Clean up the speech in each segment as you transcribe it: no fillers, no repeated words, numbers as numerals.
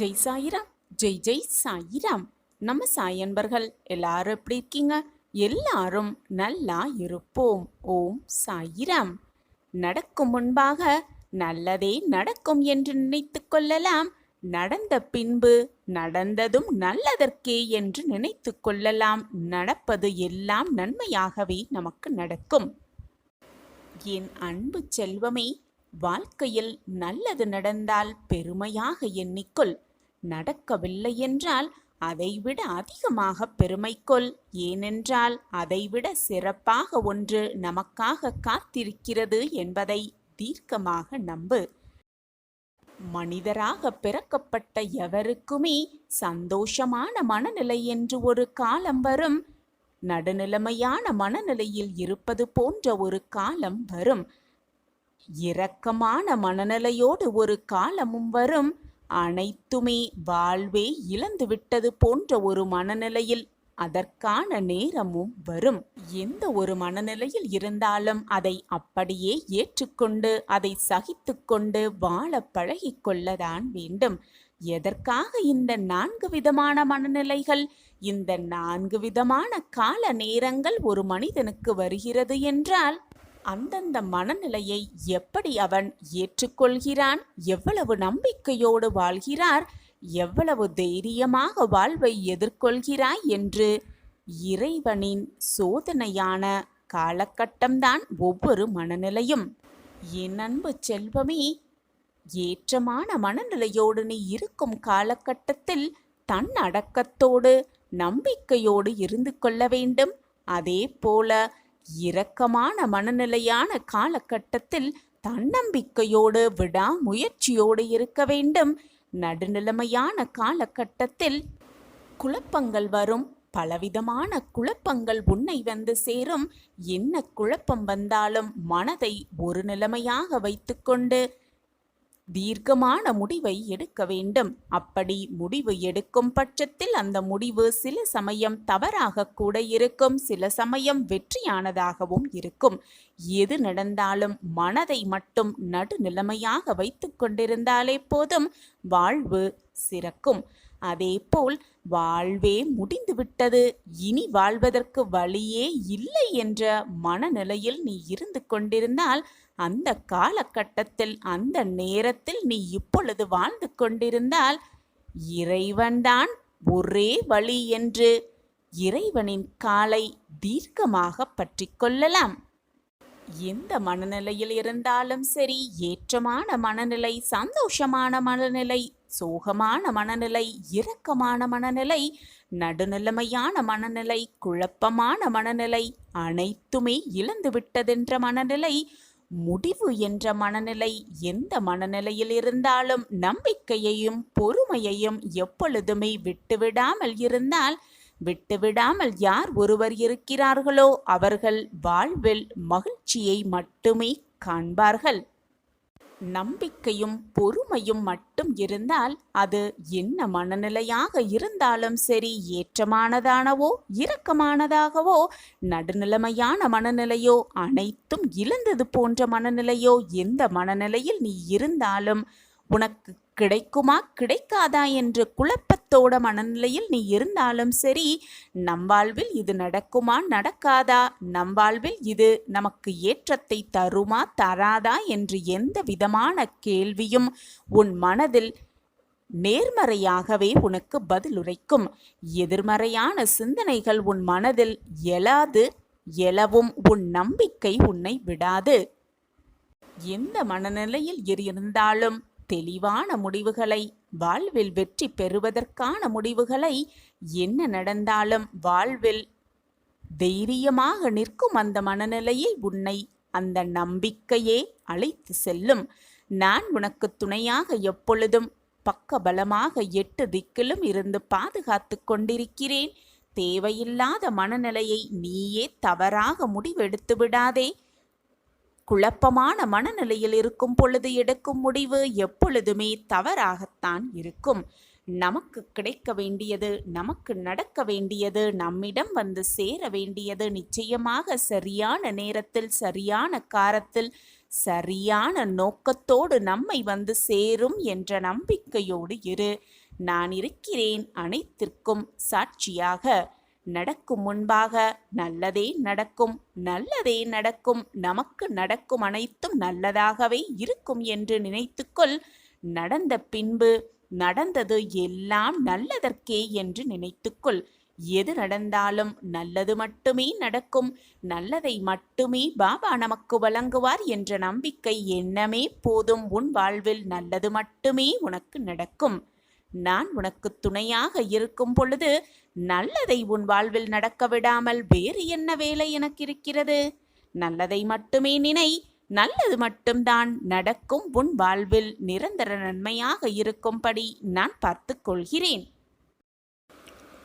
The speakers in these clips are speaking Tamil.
ஜெய் சாயிராம். ஜெய் ஜெய் சாயிராம். நம்ம சாய் அன்பர்கள் எல்லாரும் எப்படி இருக்கீங்க? எல்லாரும் நல்லா இருப்போம். ஓம் சாயிராம். நடக்கும் முன்பாக நல்லதே நடக்கும் என்று நினைத்து கொள்ளலாம். நடந்த பின்பு நடந்ததும் நல்லதற்கே என்று நினைத்து கொள்ளலாம். நடப்பது எல்லாம் நன்மையாகவே நமக்கு நடக்கும். என் அன்பு செல்வமே, வாழ்க்கையில் நல்லது நடந்தால் பெருமையாக எண்ணிக்கொள். நடக்கவில்லை என்றால் அதைவிட அதிகமாக பெருமைக்கொள். ஏனென்றால் அதைவிட சிறப்பாக ஒன்று நமக்காக காத்திருக்கிறது என்பதை தீர்க்கமாக நம்பு. மனிதராக பிறக்கப்பட்ட எவருக்குமே சந்தோஷமான மனநிலை என்று ஒரு காலம் வரும். நடுநிலைமையான மனநிலையில் இருப்பது போன்ற ஒரு காலம் வரும். இரக்கமான மனநிலையோடு ஒரு காலமும் வரும். அனைத்துமே வாழ்வே இழந்துவிட்டது போன்ற ஒரு மனநிலையில் அதற்கான நேரமும் வரும். எந்த ஒரு மனநிலையில் இருந்தாலும் அதை அப்படியே ஏற்றுக்கொண்டு அதை சகித்து கொண்டு வாழ பழகிக்கொள்ளதான் வேண்டும். எதற்காக இந்த 4 விதமான மனநிலைகள், இந்த 4 விதமான கால நேரங்கள் ஒரு மனிதனுக்கு வருகிறது என்றால் அந்தந்த மனநிலையை எப்படி அவன் ஏற்றுக்கொள்கிறான், எவ்வளவு நம்பிக்கையோடு வாழ்கிறார், எவ்வளவு தைரியமாக வாழ்வை எதிர்கொள்கிறாய் என்று இறைவனின் சோதனையான காலகட்டம்தான் ஒவ்வொரு மனநிலையும். என் அன்பு செல்வமே, ஏற்றமான மனநிலையோடு நீ இருக்கும் காலகட்டத்தில் தன்னடக்கத்தோடு நம்பிக்கையோடு இருந்து கொள்ள வேண்டும். அதே போல இரக்கமான மனநிலையான காலகட்டத்தில் தன்னம்பிக்கையோடு விடாமுயற்சியோடு இருக்க வேண்டும். நடுநிலைமையான காலகட்டத்தில் குழப்பங்கள் வரும். பலவிதமான குழப்பங்கள் உன்னை வந்து சேரும். என்ன குழப்பம் வந்தாலும் மனதை ஒரு நிலைமையாக வைத்துக்கொண்டு தீர்க்கமான முடிவை எடுக்க வேண்டும். அப்படி முடிவு எடுக்கும் பட்சத்தில் அந்த முடிவு சில சமயம் தவறாக கூட இருக்கும், சில சமயம் வெற்றியானதாகவும் இருக்கும். எது நடந்தாலும் மனதை மட்டும் நடுநிலைமையாக வைத்து கொண்டிருந்தாலே போதும், வாழ்வு சிறக்கும். அதேபோல் வாழ்வே முடிந்துவிட்டது, இனி வாழ்வதற்கு வழியே இல்லை என்ற மனநிலையில் நீ இருந்து கொண்டிருந்தால் அந்த காலகட்டத்தில் அந்த நேரத்தில் நீ இப்பொழுது வாழ்ந்து கொண்டிருந்தால் இறைவன்தான் ஒரே வழி என்று இறைவனின் காலை தீர்க்கமாக பற்றி கொள்ளலாம். எந்த மனநிலையில் இருந்தாலும் சரி, ஏற்றமான மனநிலை, சந்தோஷமான மனநிலை, சோகமான மனநிலை, இரக்கமான மனநிலை, நடுநிலைமையான மனநிலை, குழப்பமான மனநிலை, அனைத்துமே இழந்துவிட்டதென்ற மனநிலை, முடிவு என்ற மனநிலை, எந்த மனநிலையில் இருந்தாலும் நம்பிக்கையையும் பொறுமையையும் எப்பொழுதுமே விட்டுவிடாமல் இருந்தால், விட்டுவிடாமல் யார் ஒருவர் இருக்கிறார்களோ அவர்கள் வாழ்வில் மகிழ்ச்சியை மட்டுமே காண்பார்கள். நம்பிக்கையும் பொறுமையும் மட்டும் இருந்தால் அது என்ன மனநிலையாக இருந்தாலும் சரி, ஏற்றமானதானவோ இரக்கமானதாகவோ, நடுநிலைமையான மனநிலையோ, அனைத்தும் இழந்தது போன்ற மனநிலையோ, எந்த மனநிலையில் நீ இருந்தாலும் உனக்கு கிடைக்குமா கிடைக்காதா என்று குழப்பத்தோட மனநிலையில் நீ இருந்தாலும் சரி, நம் வாழ்வில் இது நடக்குமா நடக்காதா, நம் வாழ்வில் இது நமக்கு ஏற்றத்தை தருமா தராதா என்று எந்த விதமான கேள்வியும் உன் மனதில் நேர்மறையாகவே உனக்கு பதிலுரைக்கும். எதிர்மறையான சிந்தனைகள் உன் மனதில் எழவும் உன் நம்பிக்கை உன்னை விடாது. எந்த மனநிலையில் இருந்தாலும் தெளிவான முடிவுகளை, வாழ்வில் வெற்றி பெறுவதற்கான முடிவுகளை, என்ன நடந்தாலும் வாழ்வில் தைரியமாக நிற்கும் அந்த மனநிலையில் உன்னை அந்த நம்பிக்கையே அழைத்து செல்லும். நான் உனக்கு துணையாக எப்பொழுதும் பக்கபலமாக 8 திக்கிலும் இருந்து பாதுகாத்து கொண்டிருக்கிறேன். தேவையில்லாத மனநிலையை நீயே தவறாக முடிவெடுத்து விடாதே. குழப்பமான மனநிலையில் இருக்கும் பொழுது எடுக்கும் முடிவு எப்பொழுதுமே தவறாகத்தான் இருக்கும். நமக்கு கிடைக்க வேண்டியது, நமக்கு நடக்க வேண்டியது, நம்மிடம் வந்து சேர வேண்டியது நிச்சயமாக சரியான நேரத்தில், சரியான காலத்தில், சரியான நோக்கத்தோடு நம்மை வந்து சேரும் என்ற நம்பிக்கையோடு இரு. நான் இருக்கிறேன் அனைத்திற்கும் சாட்சியாக. நடக்கும் முன்பாக நல்லதே நடக்கும், நல்லதே நடக்கும், நமக்கு நடக்கும் அனைத்தும் நல்லதாகவே இருக்கும் என்று நினைத்துக்கொள். நடந்த பின்பு நடந்தது எல்லாம் நல்லதற்கே என்று நினைத்துக்கொள். எது நடந்தாலும் நல்லது மட்டுமே நடக்கும், நல்லதை மட்டுமே பாபா நமக்கு வழங்குவார் என்ற நம்பிக்கை எண்ணமே போதும். உன் வாழ்வில் நல்லது மட்டுமே உனக்கு நடக்கும். நான் உனக்கு துணையாக இருக்கும் பொழுது நல்லதை உன் வாழ்வில் நடக்க விடாமல் வேறு என்ன வேலை எனக்கு இருக்கிறது? நல்லதை மட்டுமே நினை, நல்லது மட்டும்தான் நடக்கும். உன் வாழ்வில் நிரந்தர நன்மையாக இருக்கும்படி நான் பார்த்து கொள்கிறேன்.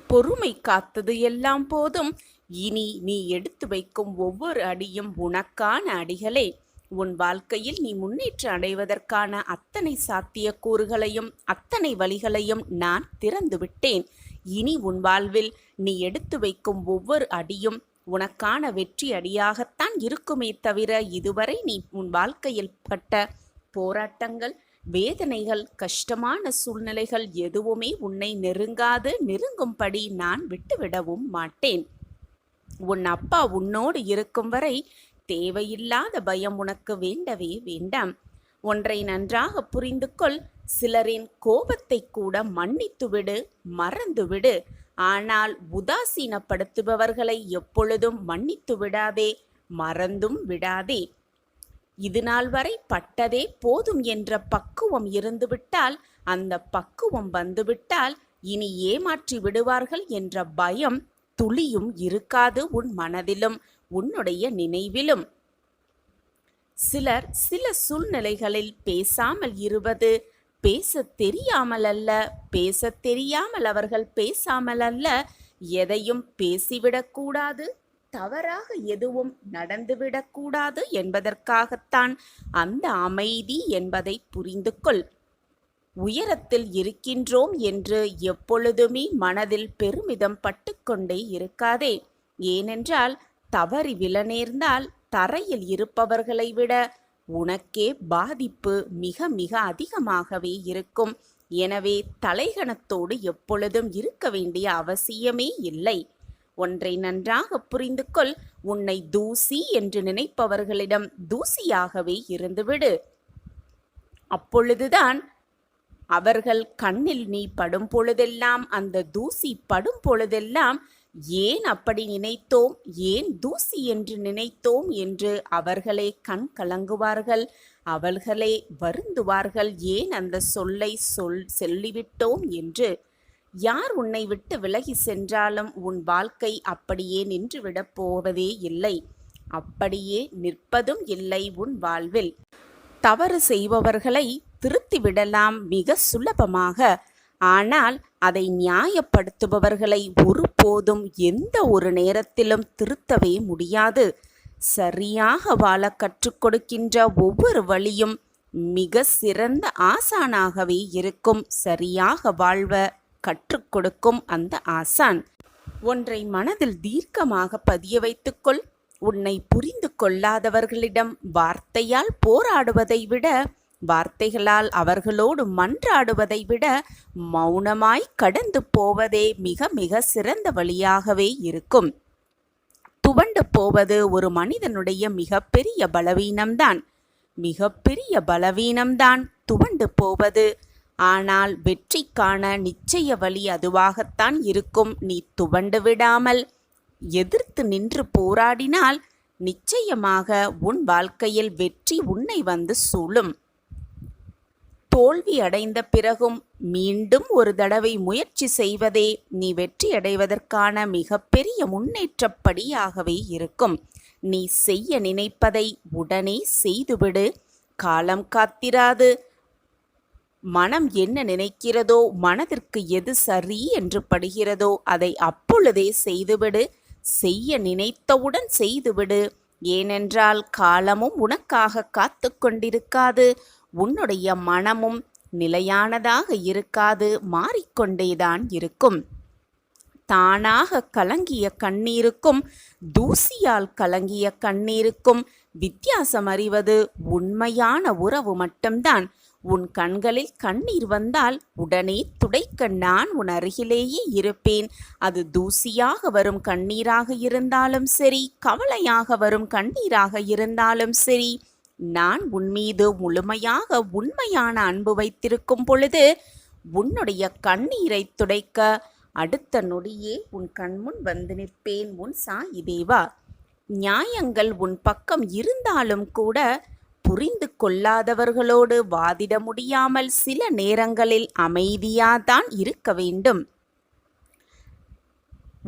பொறுமை காத்தது எல்லாம் போதும். இனி நீ எடுத்து வைக்கும் ஒவ்வொரு அடியும் உனக்கான அடிகளே. உன் வாழ்க்கையில் நீ முன்னேற்றம் அடைவதற்கான அத்தனை சாத்தியக்கூறுகளையும் அத்தனை வழிகளையும் நான் திறந்து விட்டேன். இனி உன் வாழ்வில் நீ எடுத்து வைக்கும் ஒவ்வொரு அடியும் உனக்கான வெற்றி அடியாகத்தான் இருக்குமே தவிர இதுவரை நீ உன் வாழ்க்கையில் பட்ட போராட்டங்கள், வேதனைகள், கஷ்டமான சூழ்நிலைகள் எதுவுமே உன்னை நெருங்கும்படி நான் விட்டுவிடவும் மாட்டேன். உன் அப்பா உன்னோடு இருக்கும் வரை தேவையில்லாத பயம் உனக்கு வேண்டவே வேண்டாம். ஒன்றை நன்றாக புரிந்து கொள். சிலரின் கோபத்தை கூட மன்னித்துவிடு, மறந்துவிடு. ஆனால் உதாசீனப்படுத்துபவர்களை எப்பொழுதும் மன்னித்து விடாதே, மறந்தும் விடாதே. இது நாள் வரை பட்டதே போதும் என்ற பக்குவம் இருந்துவிட்டால், அந்த பக்குவம் வந்துவிட்டால் இனி ஏமாற்றி விடுவார்கள் என்ற பயம் துளியும் இருக்காது உன் மனதிலும் உன்னுடைய நினைவிலும். சிலர் சில சூழ்நிலைகளில் பேசாமல் இருவது பேச தெரியாமல் அல்ல, பேச தெரியாமல் அவர்கள் பேசாமல் அல்ல, எதையும் பேசிவிடக்கூடாது, தவறாக எதுவும் நடந்துவிடக்கூடாது என்பதற்காகத்தான் அந்த அமைதி என்பதை புரிந்து கொள். உயரத்தில் இருக்கின்றோம் என்று எப்பொழுதுமே மனதில் பெருமிதம் பட்டுக்கொண்டே இருக்காதே. ஏனென்றால் தவறி விழ நேர்ந்தால் தரையில் இருப்பவர்களை விட உனக்கே பாதிப்பு மிக மிக அதிகமாகவே இருக்கும். எனவே தலைகணத்தோடு எப்பொழுதும் இருக்க வேண்டிய அவசியமே இல்லை. ஒன்றை நன்றாக புரிந்து கொள். உன்னை தூசி என்று நினைப்பவர்களிடம் தூசியாகவே இருந்துவிடு. அப்பொழுதுதான் அவர்கள் கண்ணில் நீ படும் பொழுதெல்லாம், அந்த தூசி படும் பொழுதெல்லாம் ஏன் அப்படி நினைத்தோம், ஏன் தூசி என்று நினைத்தோம் என்று அவர்களே கண் கலங்குவார்கள், அவர்களே வருந்துவார்கள். ஏன் அந்த சொல்லை சொல்லிவிட்டோம் என்று. யார் உன்னை விட்டு விலகி சென்றாலும் உன் வாழ்க்கை அப்படியே நின்றுவிடப் போவதே இல்லை, அப்படியே நிற்பதும் இல்லை உன் வாழ்வில். தவறு செய்பவர்களை திருத்திவிடலாம் மிக சுலபமாக. ஆனால் அதை நியாயப்படுத்துபவர்களை ஒருபோதும் எந்த ஒரு நேரத்திலும் திருத்தவே முடியாது. சரியாக வாழ கற்றுக் கொடுக்கின்ற ஒவ்வொரு வழியும் மிக சிறந்த ஆசானாகவே இருக்கும். சரியாக வாழ்வ கற்றுக் கொடுக்கும் அந்த ஆசான். ஒன்றை மனதில் தீர்க்கமாக பதிய வைத்துக்கொள். உன்னை புரிந்து கொள்ளாதவர்களிடம் வார்த்தையால் போராடுவதை விட, வார்த்தைகளால் அவர்களோடு மன்றாடுவதை விட மௌனமாய் கடந்து போவதே மிக மிக சிறந்த வழியாகவே இருக்கும். துவண்டு போவது ஒரு மனிதனுடைய மிகப்பெரிய பலவீனம்தான், மிகப்பெரிய பலவீனம்தான் துவண்டு போவது. ஆனால் வெற்றிக்கான நிச்சய வழி அதுவாகத்தான் இருக்கும். நீ துவண்டு விடாமல் எதிர்த்து நின்று போராடினால் நிச்சயமாக உன் வாழ்க்கையில் வெற்றி உன்னை வந்து சூழும். தோல்வி அடைந்த பிறகும் மீண்டும் ஒரு தடவை முயற்சி செய்வதே நீ வெற்றி அடைவதற்கான மிகப்பெரிய முன்னேற்றப்படியாகவே இருக்கும். நீ செய்ய நினைப்பதை உடனே செய்துவிடு. காலம் காத்திராது. மனம் என்ன நினைக்கிறதோ, மனதிற்கு எது சரி என்று படுகிறதோ அதை அப்பொழுதே செய்துவிடு. செய்ய நினைத்தவுடன் செய்துவிடு. ஏனென்றால் காலமும் உனக்காக காத்து கொண்டிருக்காது. உன்னுடைய மனமும் நிலையானதாக இருக்காது, மாறிக்கொண்டேதான் இருக்கும். தானாக கலங்கிய கண்ணீருக்கும் தூசியால் கலங்கிய கண்ணீருக்கும் வித்தியாசம் அறிவது உண்மையான உறவு மட்டும்தான். உன் கண்களில் கண்ணீர் வந்தால் உடனே துடைக்க நான் உன் அருகிலேயே இருப்பேன். அது தூசியாக வரும் கண்ணீராக இருந்தாலும் சரி, கவலையாக வரும் கண்ணீராக இருந்தாலும் சரி, நான் உன்மீது முழுமையாக உண்மையான அன்பு வைத்திருக்கும் பொழுது உன்னுடைய கண்ணீரை துடைக்க அடுத்த நொடியே உன் கண்முன் வந்து நிற்பேன் உன் சாயி தேவா. நியாயங்கள் உன் பக்கம் இருந்தாலும் கூட புரிந்து கொள்ளாதவர்களோடு வாதிட முடியாமல் சில நேரங்களில் அமைதியாதான் இருக்க வேண்டும்.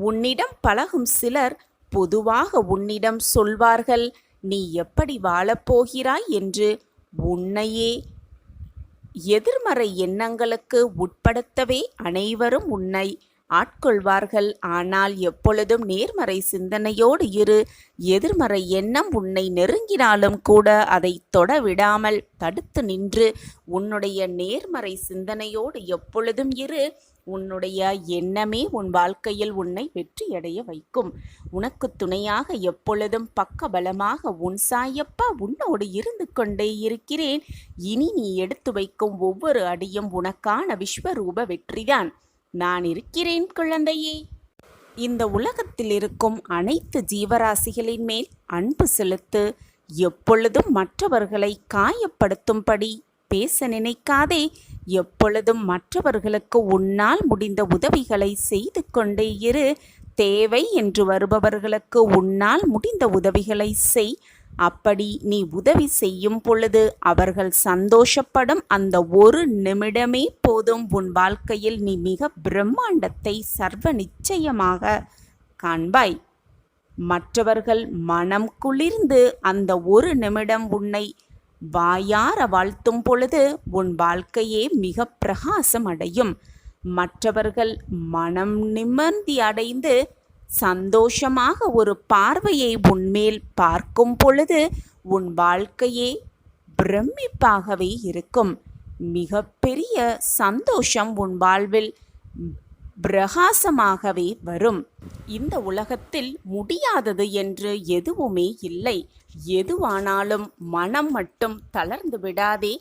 உன்னிடம் பழகும் சிலர் பொதுவாக உன்னிடம் சொல்வார்கள், நீ எப்படி வாழப்போகிறாய் என்று. உன்னையே எதிர்மறை எண்ணங்களுக்கு உட்படுத்தவே அனைவரும் உன்னை ஆட்கொள்வார்கள். ஆனால் எப்பொழுதும் நேர்மறை சிந்தனையோடு இரு. எதிர்மறை எண்ணம் உன்னை நெருங்கினாலும் கூட அதை தொட விடாமல் தடுத்து நின்று உன்னுடைய நேர்மறை சிந்தனையோடு எப்பொழுதும் இரு. உன்னுடைய எண்ணமே உன் வாழ்க்கையில் உன்னை வெற்றியடைய வைக்கும். உனக்கு துணையாக எப்பொழுதும் பக்கபலமாக உன் சாயப்பா உன்னோடு இருந்து கொண்டே இருக்கிறேன். இனி நீ எடுத்து வைக்கும் ஒவ்வொரு அடியும் உனக்கான விஸ்வரூப வெற்றிதான். நான் இருக்கிறேன் குழந்தையே. இந்த உலகத்தில் இருக்கும் அனைத்து ஜீவராசிகளின் மேல் அன்பு செலுத்து. எப்பொழுதும் மற்றவர்களை காயப்படுத்தும்படி பேச நினைக்காதே. எப்பொழுதும் மற்றவர்களுக்கு உன்னால் முடிந்த உதவிகளை செய்து கொண்டே இரு. தேவை என்று வருபவர்களுக்கு உன்னால் முடிந்த உதவிகளை செய். அப்படி நீ உதவி செய்யும் பொழுது அவர்கள் சந்தோஷப்படும் அந்த ஒரு நிமிடமே போதும். உன் வாழ்க்கையில் நீ மிக பிரம்மாண்டத்தை சர்வ நிச்சயமாக காண்பாய். மற்றவர்கள் மனம் குளிர்ந்து அந்த ஒரு நிமிடம் உன்னை வாயார வாழ்த்தும் பொழுது உன் வாழ்க்கையே மிக பிரகாசம் அடையும். மற்றவர்கள் மனம் நிம்மதி அடைந்து சந்தோஷமாக ஒரு பார்வையை உன்மேல் பார்க்கும் பொழுது உன் வாழ்க்கையே பிரமிப்பாகவே இருக்கும். மிக பெரிய சந்தோஷம் உன் வாழ்வில் பிரகாசமாகவே வரும். இந்த உலகத்தில் முடியாதது என்று எதுவுமே இல்லை. எதுவானாலும் மனம் மட்டும் தளர்ந்து விடாதே.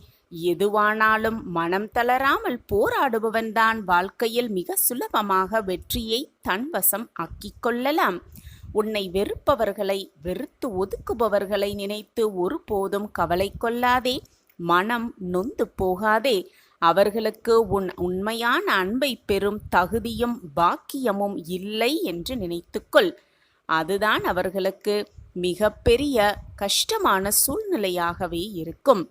எதுவானாலும் மனம் தளராமல் போராடுபவன்தான் வாழ்க்கையில் மிக சுலபமாக வெற்றியை தன்வசம் ஆக்கிக் கொள்ளலாம். உன்னை வெறுப்பவர்களை, வெறுத்து ஒதுக்குபவர்களை நினைத்து ஒருபோதும் கவலை கொள்ளாதே. மனம் நொந்து போகாதே. அவர்களுக்கு உன் உண்மையான அன்பை பெறும் தகுதியும் பாக்கியமும் இல்லை என்று நினைத்துக்கொள். அதுதான் அவர்களுக்கு மிக பெரிய கஷ்டமான சூழ்நிலையாகவே இருக்கும்.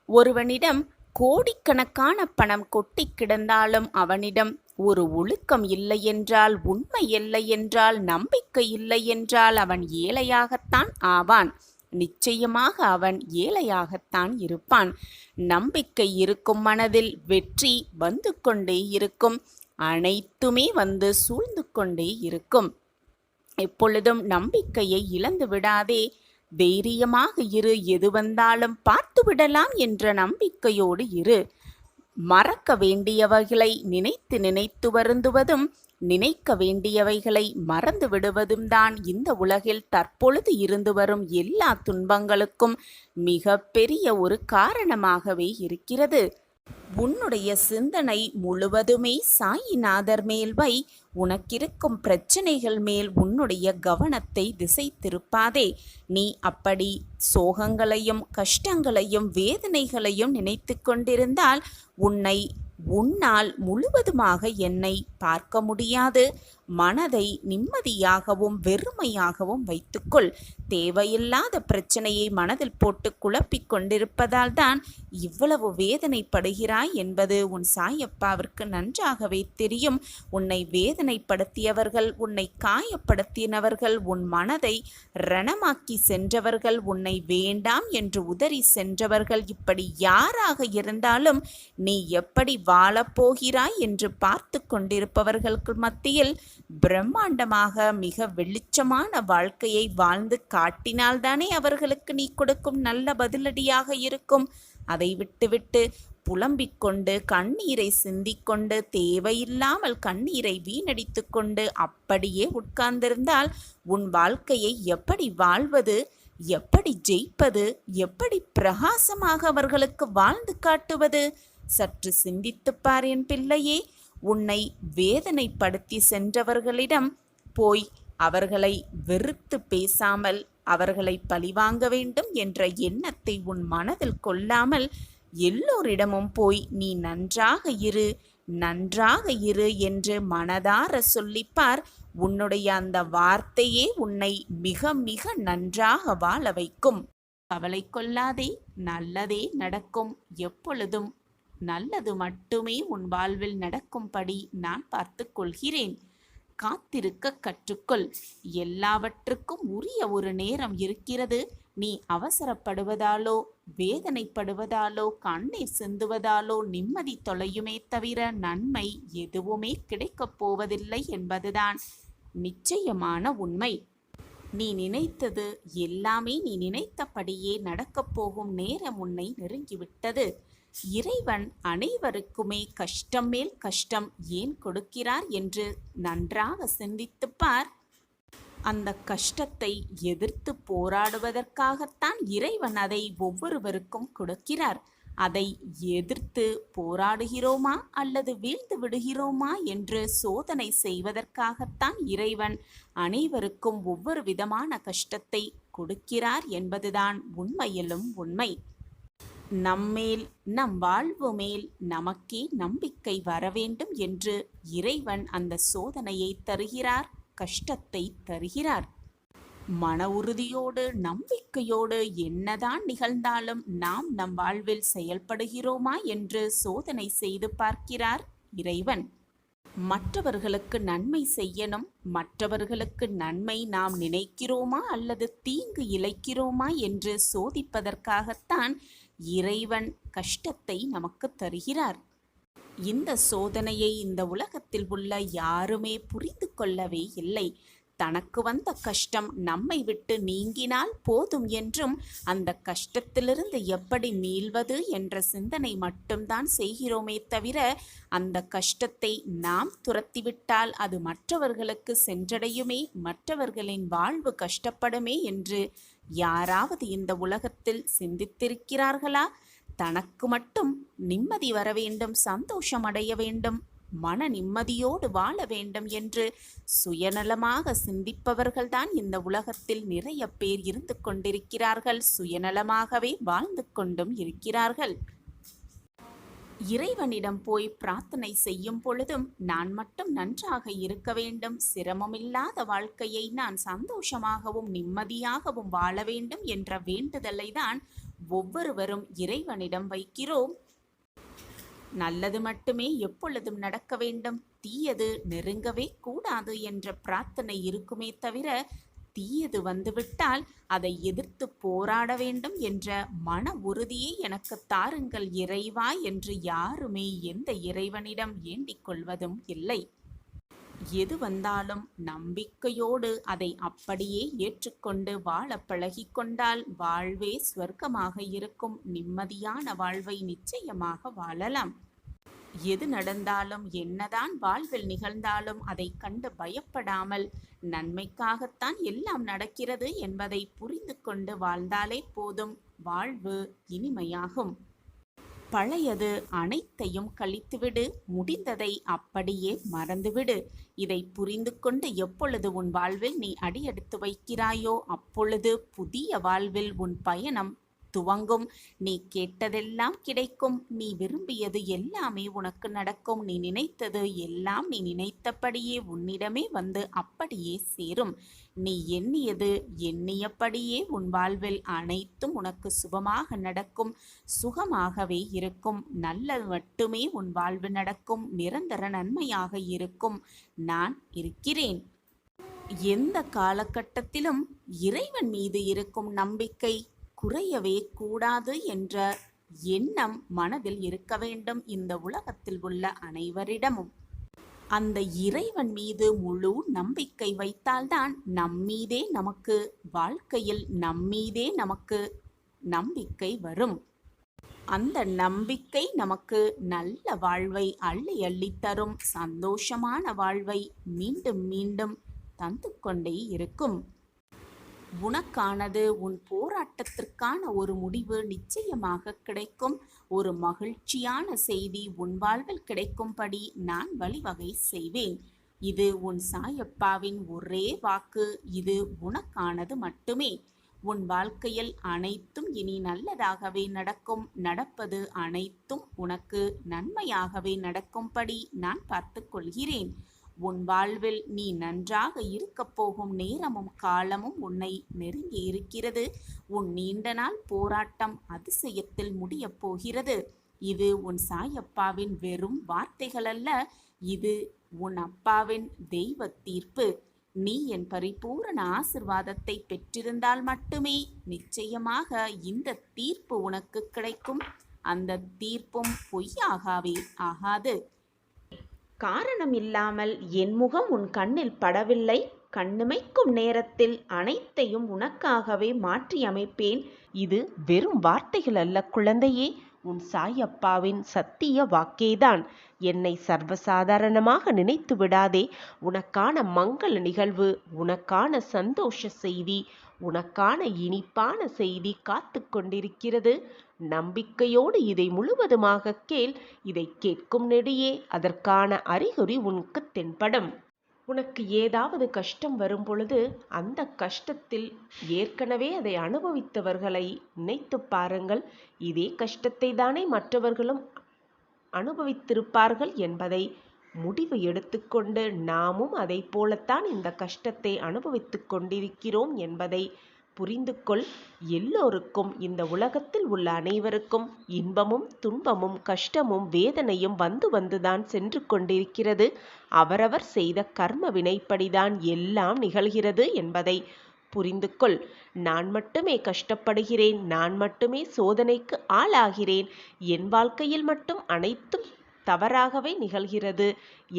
ஒருவனிடம் கோடிக்கணக்கான பணம் கொட்டி கிடந்தாலும் அவனிடம் ஒரு ஒழுக்கம் இல்லை என்றால், உண்மை இல்லை என்றால், நம்பிக்கை இல்லை என்றால் அவன் ஏழையாகத்தான் ஆவான். நிச்சயமாக அவன் ஏழையாகத்தான் இருப்பான். நம்பிக்கை இருக்கும் மனதில் வெற்றி வந்து கொண்டே இருக்கும். அனைத்துமே வந்து சூழ்ந்து கொண்டே இருக்கும். எப்பொழுதும் நம்பிக்கையை இழந்து விடாதே. தைரியமாக இரு. எது வந்தாலும் பார்த்து விடலாம் என்ற நம்பிக்கையோடு இரு. மறக்க வேண்டியவைகளை நினைத்து நினைத்து வருந்துவதும், நினைக்க வேண்டியவைகளை மறந்து விடுவதும் தான் இந்த உலகில் தற்பொழுது இருந்து வரும் எல்லா துன்பங்களுக்கும் மிக பெரிய ஒரு காரணமாகவே இருக்கிறது. உன்னுடைய சிந்தனை முழுவதுமே சாயிநாதர் மேல் வை. உனக்கிருக்கும் பிரச்சனைகள் மேல் உன்னுடைய கவனத்தை திசை திருப்பாதே. நீ அப்படி சோகங்களையும் கஷ்டங்களையும் வேதனைகளையும் நினைத்து கொண்டிருந்தால் உன்னால் முழுவதுமாக என்னை பார்க்க முடியாது. மனதை நிம்மதியாகவும் வெறுமையாகவும் வைத்துக்கொள். தேவையில்லாத பிரச்சனையை மனதில் போட்டு குழப்பிக் கொண்டிருப்பதால் தான் இவ்வளவு வேதனைப்படுகிறாய் என்பது உன் சாயப்பாவிற்கு நன்றாகவே தெரியும். உன்னை வேதனைப்படுத்தியவர்கள், உன்னை காயப்படுத்தினவர்கள், உன் மனதை ரணமாக்கி சென்றவர்கள், உன்னை வேண்டாம் என்று உதறி சென்றவர்கள், இப்படி யாராக இருந்தாலும் நீ எப்படி வாழப்போகிறாய் என்று பார்த்து கொண்டிருப்பவர்களுக்கு மத்தியில் பிரம்மாண்டமாக மிக வெளிச்சமான வாழ்க்கையை வாழ்ந்து காட்டினால்தானே அவர்களுக்கு நீ கொடுக்கும் நல்ல பதிலடியாக இருக்கும். அதை விட்டுவிட்டு புலம்பிக் கொண்டு கண்ணீரை சிந்திக்கொண்டு தேவையில்லாமல் கண்ணீரை வீணடித்து கொண்டு அப்படியே உட்கார்ந்திருந்தால் உன் வாழ்க்கையை எப்படி வாழ்வது? எப்படி ஜெயிப்பது? எப்படி பிரகாசமாக அவர்களுக்கு வாழ்ந்து காட்டுவது? சற்று சிந்தித்துப் பார் என் பிள்ளையே. உன்னை வேதனைப்படுத்தி சென்றவர்களிடம் போய் அவர்களை வெறுத்து பேசாமல், அவர்களை பழிவாங்க வேண்டும் என்ற எண்ணத்தை உன் மனதில் கொள்ளாமல், எல்லோரிடமும் போய் நீ நன்றாக இரு, நன்றாக இரு என்று மனதார சொல்லிப்பார். உன்னுடைய அந்த வார்த்தையே உன்னை மிக மிக நன்றாக வாழ வைக்கும். கவலை கொள்ளாதே, நல்லதே நடக்கும். எப்பொழுதும் நல்லது மட்டுமே உன் வாழ்வில் நடக்கும்படி நான் பார்த்து கொள்கிறேன். காத்திருக்க கற்றுக்கொள். எல்லாவற்றுக்கும் உரிய ஒரு நேரம் இருக்கிறது. நீ அவசரப்படுவதாலோ, வேதனைப்படுவதாலோ, கண்ணீர் சிந்துவதாலோ நிம்மதி தொலையுமே தவிர நன்மை எதுவுமே கிடைக்கப் போவதில்லை என்பதுதான் நிச்சயமான உண்மை. நீ நினைத்தது எல்லாமே நீ நினைத்தபடியே நடக்கப் போகும் நேரம் உன்னை நெருங்கிவிட்டது. இறைவன் அனைவருக்குமே கஷ்டம் மேல் கஷ்டம் ஏன் கொடுக்கிறார் என்று நன்றாக சிந்தித்துப் பார். அந்த கஷ்டத்தை எதிர்த்து போராடுவதற்காகத்தான் இறைவன் அதை ஒவ்வொருவருக்கும் கொடுக்கிறார். அதை எதிர்த்து போராடுகிறோமா அல்லது வீழ்ந்து விடுகிறோமா என்று சோதனை செய்வதற்காகத்தான் இறைவன் அனைவருக்கும் ஒவ்வொரு விதமான கஷ்டத்தை கொடுக்கிறார் என்பதுதான் உண்மையிலும் உண்மை. நம்மேல், நம் வாழ்வு மேல் நமக்கே நம்பிக்கை வர வேண்டும் என்று இறைவன் அந்த சோதனையை தருகிறார், கஷ்டத்தை தருகிறார். மன உறுதியோடு, நம்பிக்கையோடு என்னதான் நிகழ்ந்தாலும் நாம் நம் வாழ்வில் செயல்படுகிறோமா என்று சோதனை செய்து பார்க்கிறார் இறைவன். மற்றவர்களுக்கு நன்மை செய்யணும், மற்றவர்களுக்கு நன்மை நாம் நினைக்கிறோமா அல்லது தீங்கு இழைக்கிறோமா என்று சோதிப்பதற்காகத்தான் இறைவன் கஷ்டத்தை நமக்கு தருகிறார். இந்த சோதனையை இந்த உலகத்தில் உள்ள யாருமே புரிந்து கொள்ளவே இல்லை. தனக்கு வந்த கஷ்டம் நம்மை விட்டு நீங்கினால் போதும் என்றும், அந்த கஷ்டத்திலிருந்து எப்படி மீள்வது என்ற சிந்தனை மட்டும்தான் செய்கிறோமே தவிர, அந்த கஷ்டத்தை நாம் துரத்திவிட்டால் அது மற்றவர்களுக்கு சென்றடையுமே, மற்றவர்களின் வாழ்வு கஷ்டப்படுமே என்று யாராவது இந்த உலகத்தில் சிந்தித்திருக்கிறார்களா? தனக்கு மட்டும் நிம்மதி வர வேண்டும், சந்தோஷம் அடைய வேண்டும், மன நிம்மதியோடு வாழ வேண்டும் என்று சுயநலமாக சிந்திப்பவர்கள்தான் இந்த உலகத்தில் நிறைய பேர் இருந்து கொண்டிருக்கிறார்கள். சுயநலமாகவே வாழ்ந்து கொண்டும் இருக்கிறார்கள். இறைவனிடம் போய் பிரார்த்தனை செய்யும் பொழுதும் நான் மட்டும் நன்றாக இருக்க வேண்டும், சிரமமில்லாத வாழ்க்கையை நான் சந்தோஷமாகவும் நிம்மதியாகவும் வாழ வேண்டும் என்ற வேண்டுதலை தான் ஒவ்வொருவரும் இறைவனிடம் வைக்கிறோம். நல்லது மட்டுமே எப்பொழுதும் நடக்க வேண்டும், தீயது நெருங்கவே கூடாது என்ற பிரார்த்தனை இருக்குமே தவிர, தீயது வந்துவிட்டால் அதை எதிர்த்து போராட வேண்டும் என்ற மன உறுதியை எனக்கு தாருங்கள் இறைவா என்று யாருமே எந்த இறைவனிடம் வேண்டிக் கொள்வதும் இல்லை. எது வந்தாலும் நம்பிக்கையோடு அதை அப்படியே ஏற்றுக்கொண்டு வாழ பழகிக்கொண்டால் வாழ்வே ஸ்வர்க்கமாக இருக்கும். நிம்மதியான வாழ்வை நிச்சயமாக வாழலாம். எது நடந்தாலும், என்னதான் வாழ்வில் நிகழ்ந்தாலும் அதை கண்டு பயப்படாமல், நன்மைக்காகத்தான் எல்லாம் நடக்கிறது என்பதை புரிந்து கொண்டு வாழ்ந்தாலே போதும், வாழ்வு இனிமையாகும். பழையது அனைத்தையும் கழித்துவிடு, முடிந்ததை அப்படியே மறந்துவிடு. இதை புரிந்து கொண்டு எப்பொழுது உன் வாழ்வில் நீ அடியெடுத்து வைக்கிறாயோ அப்பொழுது புதிய வாழ்வில் உன் பயணம் துவங்கும். நீ கேட்டதெல்லாம் கிடைக்கும். நீ விரும்பியது எல்லாமே உனக்கு நடக்கும். நீ நினைத்தது எல்லாம் நீ நினைத்தபடியே உன்னிடமே வந்து அப்படியே சேரும். நீ எண்ணியது எண்ணியபடியே உன் வாழ்வில் அனைத்தும் உனக்கு சுபமாக நடக்கும், சுகமாகவே இருக்கும். நல்லது மட்டுமே உன் வாழ்வு நடக்கும், நிரந்தர நன்மையாக இருக்கும். நான் இருக்கிறேன். எந்த காலகட்டத்திலும் இறைவன் மீது இருக்கும் நம்பிக்கை குறையவே கூடாது என்ற எண்ணம் மனதில் இருக்க வேண்டும் இந்த உலகத்தில் உள்ள அனைவரிடமும். அந்த இறைவன் மீது முழு நம்பிக்கை வைத்தால்தான் நம்மீதே நமக்கு வாழ்க்கையில் நம்மீதே நமக்கு நம்பிக்கை வரும். அந்த நம்பிக்கை நமக்கு நல்ல வாழ்வை அள்ளி அள்ளி தரும், சந்தோஷமான வாழ்வை மீண்டும் மீண்டும் தந்து கொண்டே இருக்கும். உனக்கானது உன் போராட்டத்திற்கான ஒரு முடிவு நிச்சயமாக கிடைக்கும். ஒரு மகிழ்ச்சியான செய்தி உன் வாழ்வில் கிடைக்கும்படி நான் வழிவகை செய்வேன். இது உன் சாயப்பாவின் ஒரே வாக்கு. இது உனக்கானது மட்டுமே. உன் வாழ்க்கையில் அனைத்தும் இனி நல்லதாகவே நடக்கும். நடப்பது அனைத்தும் உனக்கு நன்மையாகவே நடக்கும்படி நான் பார்த்துக் கொள்கிறேன். உன் வாழ்வில் நீ நன்றாக இருக்கப் போகும் நேரமும் காலமும் உன்னை நெருங்கி இருக்கிறது. உன் நீண்ட நாள் போராட்டம் அதிசயத்தில் முடியப் போகிறது. இது உன் சாயப்பாவின் வெறும் வார்த்தைகள் அல்ல, இது உன் அப்பாவின் தெய்வ தீர்ப்பு. நீ என் பரிபூரண ஆசிர்வாதத்தை பெற்றிருந்தால் மட்டுமே நிச்சயமாக இந்த தீர்ப்பு உனக்கு கிடைக்கும். அந்த தீர்ப்பும் பொய்யாகவே ஆகாது. காரணம் இல்லாமல் என் முகம் உன் கண்ணில் படவில்லை. கண்ணிமைக்கும் நேரத்தில் அனைத்தையும் உனக்காகவே மாற்றி அமைப்பேன். இது வெறும் வார்த்தைகள் அல்ல குழந்தையே, உன் சாயப்பாவின் சத்திய வாக்கேதான். என்னை சர்வசாதாரணமாக நினைத்து விடாதே. உனக்கான மங்கள நிகழ்வு, உனக்கான சந்தோஷ செய்தி, உனக்கான இனிப்பான செய்தி காத்து கொண்டிருக்கிறது. நம்பிக்கையோடு இதை முழுவதுமாக கேள். இதை கேட்கும் நெடியே அதற்கான அறிகுறி உனக்கு தென்படும். உனக்கு ஏதாவது கஷ்டம் வரும் பொழுது அந்த கஷ்டத்தில் ஏற்கனவே அதை அனுபவித்தவர்களை நினைத்து பாருங்கள். இதே கஷ்டத்தை தானே மற்றவர்களும் அனுபவித்திருப்பார்கள் என்பதை முடிவு எடுத்துக்கொண்டு நாமும் அதை போலத்தான் இந்த கஷ்டத்தை அனுபவித்து கொண்டிருக்கிறோம் என்பதை புரிந்து கொள். எல்லோருக்கும், இந்த உலகத்தில் உள்ள அனைவருக்கும் இன்பமும் துன்பமும் கஷ்டமும் வேதனையும் வந்துதான் சென்று கொண்டிருக்கிறது. அவரவர் செய்த கர்ம வினைப்படிதான் எல்லாம் நிகழ்கிறது என்பதை புரிந்து கொள். நான் மட்டுமே கஷ்டப்படுகிறேன், நான் மட்டுமே சோதனைக்கு ஆளாகிறேன், என் வாழ்க்கையில் மட்டும் அனைத்தும் தவறாகவே நிகழ்கிறது,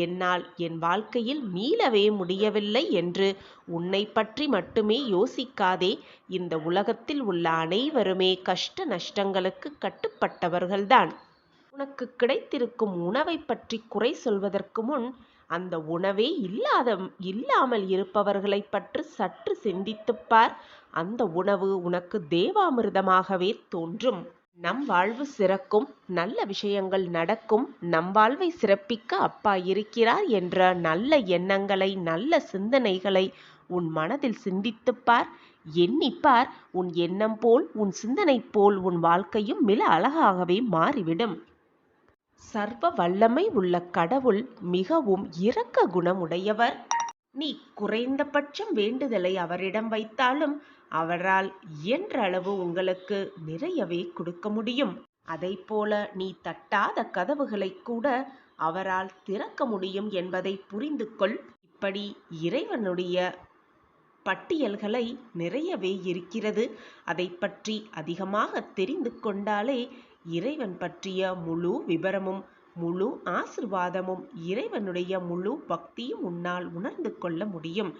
என்னால் என் வாழ்க்கையில் மீளவே முடியவில்லை என்று உன்னை பற்றி மட்டுமே யோசிக்காதே. இந்த உலகத்தில் உள்ள அனைவருமே கஷ்ட நஷ்டங்களுக்கு கட்டுப்பட்டவர்கள்தான். உனக்கு கிடைத்திருக்கும் உணவை பற்றி குறை சொல்வதற்கு முன் அந்த உணவே இல்லாமல் இருப்பவர்களை பற்றி சற்று சிந்தித்துப்பார். அந்த உணவு உனக்கு தேவாமிர்தமாகவே தோன்றும். நம் வாழ்வு சிறக்கும், நல்ல விஷயங்கள் நடக்கும், நம் வாழ்வை சிறப்பிக்க அப்பா இருக்கிறார் என்ற நல்ல எண்ணங்களை, நல்ல சிந்தனைகளை உன் மனதில் சிந்தித்துப்பார். எண்ணிப்பார். உன் எண்ணம் போல், உன் சிந்தனை போல் உன் வாழ்க்கையும் மிக அழகாகவே மாறிவிடும். சர்வ வல்லமை உள்ள கடவுள் மிகவும் இரக்க குணமுடையவர். நீ குறைந்தபட்சம் வேண்டுதலை அவரிடம் வைத்தாலும் அவரால் இயன்ற அளவு உங்களுக்கு நிறையவே கொடுக்க முடியும். அதை போல நீ தட்டாத கதவுகளை கூட அவரால் திறக்க முடியும் என்பதை புரிந்து கொள். இப்படி இறைவனுடைய பட்டியல்களை நிறையவே இருக்கிறது. அதை பற்றி அதிகமாக தெரிந்து கொண்டாலே இறைவன் பற்றிய முழு விபரமும், முழு ஆசிர்வாதமும், இறைவனுடைய முழு பக்தியும் உன்னால் உணர்ந்து கொள்ள முடியும்.